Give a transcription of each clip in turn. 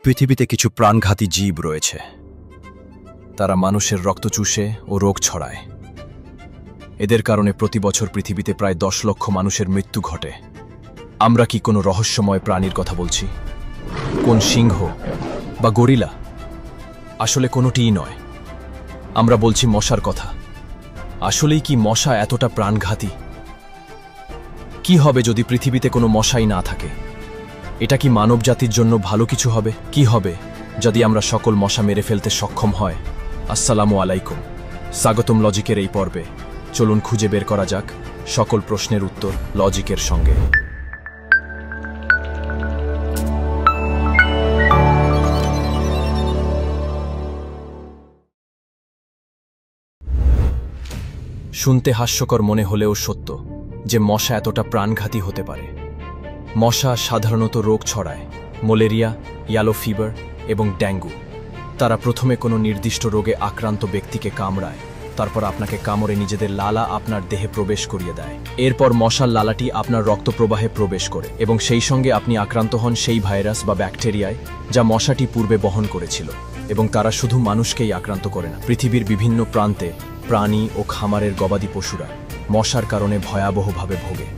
পৃথিবীতে কিছু প্রাণঘাতী জীব রয়েছে। তারা মানুষের রক্ত চুষে ও রোগ ছড়ায়। এদের কারণে প্রতি বছর পৃথিবীতে প্রায় 10 লক্ষ মানুষের মৃত্যু ঘটে। আমরা কি কোনো রহস্যময় প্রাণীর কথা বলছি? কোন সিংহ বা গরিলা? আসলে কোনোটিই নয়। আমরা বলছি মশার কথা। আসলেই কি মশা এতটা প্রাণঘাতী? কি হবে যদি পৃথিবীতে কোনো মশাই না থাকে? এটা কি মানব জাতির জন্য ভালো কিছু হবে? কি হবে যদি আমরা সকল মশা মেরে ফেলতে সক্ষম হয়? আসসালামু আলাইকুম, স্বাগতম লজিকের এই পর্বে। চলুন খুঁজে বের করা যাক সকল প্রশ্নের উত্তর লজিকের সঙ্গে। শুনতে হাস্যকর মনে হলেও সত্য যে মশা এতটা প্রাণঘাতী হতে পারে। মশা সাধারণত রোগ ছড়ায়, ম্যালেরিয়া, ইয়েলো ফিভার এবং ডেঙ্গু। তারা প্রথমে কোনো নির্দিষ্ট রোগে আক্রান্ত ব্যক্তিকে কামড়ায়, তারপর আপনাকে কামড়ে নিজেদের লালা আপনার দেহে প্রবেশ করিয়ে দেয়। এরপর মশার লালাটি আপনার রক্ত প্রবাহে প্রবেশ করে এবং সেই সঙ্গে আপনি আক্রান্ত হন সেই ভাইরাস বা ব্যাকটেরিয়ায় যা মশাটি পূর্বে বহন করেছিল। এবং তারা শুধু মানুষকেই আক্রান্ত করে না, পৃথিবীর বিভিন্ন প্রান্তে প্রাণী ও খামারের গবাদি পশুরা মশার কারণে ভয়াবহভাবে ভোগে।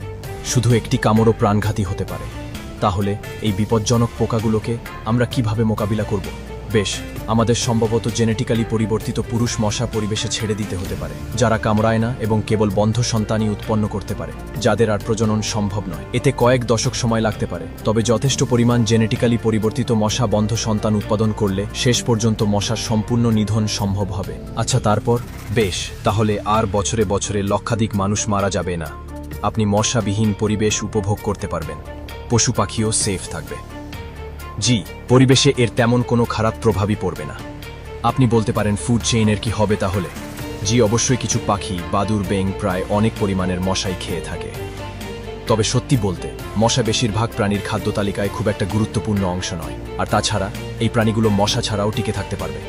শুধু একটি কামড়ও প্রাণঘাতী হতে পারে। তাহলে এই বিপজ্জনক পোকাগুলোকে আমরা কিভাবে মোকাবিলা করব? বেশ, আমাদের সম্ভবত জেনেটিক্যালি পরিবর্তিত পুরুষ মশা পরিবেশে ছেড়ে দিতে হতে পারে, যারা কামড়ায় না এবং কেবল বন্ধ সন্তানই উৎপন্ন করতে পারে, যাদের আর প্রজনন সম্ভব নয়। এতে কয়েক দশক সময় লাগতে পারে, তবে যথেষ্ট পরিমাণ জেনেটিক্যালি পরিবর্তিত মশা বন্ধ সন্তান উৎপাদন করলে শেষ পর্যন্ত মশার সম্পূর্ণ নিধন সম্ভব হবে। আচ্ছা, তারপর? বেশ, তাহলে আর বছরে বছরে লক্ষাধিক মানুষ মারা যাবে না। আপনি মশাবিহীন পরিবেশ উপভোগ করতে পারবেন, পশু পাখিও সেফ থাকবে। জি, পরিবেশে এর তেমন কোনো খারাপ প্রভাবই পড়বে না। আপনি বলতে পারেন ফুড চেইনের কি হবে তাহলে? জি, অবশ্যই কিছু পাখি, বাদুড়, ব্যাঙ প্রায় অনেক পরিমাণের মশাই খেয়ে থাকে। তবে সত্যি বলতে মশা বেশিরভাগ প্রাণীর খাদ্য তালিকায় খুব একটা গুরুত্বপূর্ণ অংশ নয়। আর তাছাড়া এই প্রাণীগুলো মশা ছাড়াও টিকে থাকতে পারবে।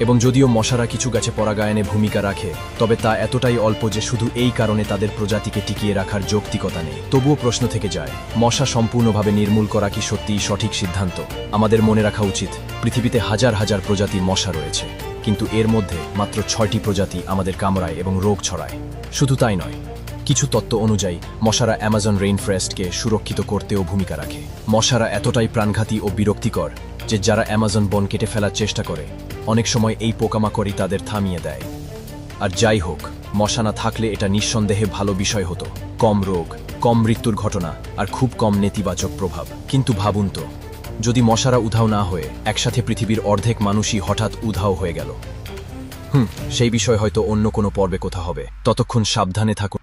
এবং যদিও মশারা কিছু গাছে পরাগায়নে ভূমিকা রাখে, তবে তা এতটাই অল্প যে শুধু এই কারণে তাদের প্রজাতিকে টিকিয়ে রাখার যৌক্তিকতা নেই। তবুও প্রশ্ন থেকে যায়, মশা সম্পূর্ণভাবে নির্মূল করা কি সত্যিই সঠিক সিদ্ধান্ত? আমাদের মনে রাখা উচিত, পৃথিবীতে হাজার হাজার প্রজাতির মশা রয়েছে, কিন্তু এর মধ্যে মাত্র 6টি প্রজাতি আমাদের কামড়ায় এবং রোগ ছড়ায়। শুধু তাই নয়, কিছু তত্ত্ব অনুযায়ী মশারা অ্যামাজন রেইনফরেস্টকে সুরক্ষিত করতেও ভূমিকা রাখে। মশারা এতটাই প্রাণঘাতী ও বিরক্তিকর যে যারা অ্যামাজন বন কেটে ফেলার চেষ্টা করে, অনেক সময় এই পোকামাকড়ই তাদের থামিয়ে দেয়। আর যাই হোক, মশা না থাকলে এটা নিঃসন্দেহে ভালো বিষয় হতো। কম রোগ, কম মৃত্যুর ঘটনা আর খুব কম নেতিবাচক প্রভাব। কিন্তু ভাবুন তো, যদি মশারা উধাও না হয়ে একসাথে পৃথিবীর অর্ধেক মানুষই হঠাৎ উধাও হয়ে গেল। সেই বিষয় হয়তো অন্য কোনো পর্বে কোথা হবে। ততক্ষণ সাবধানে থাকুন।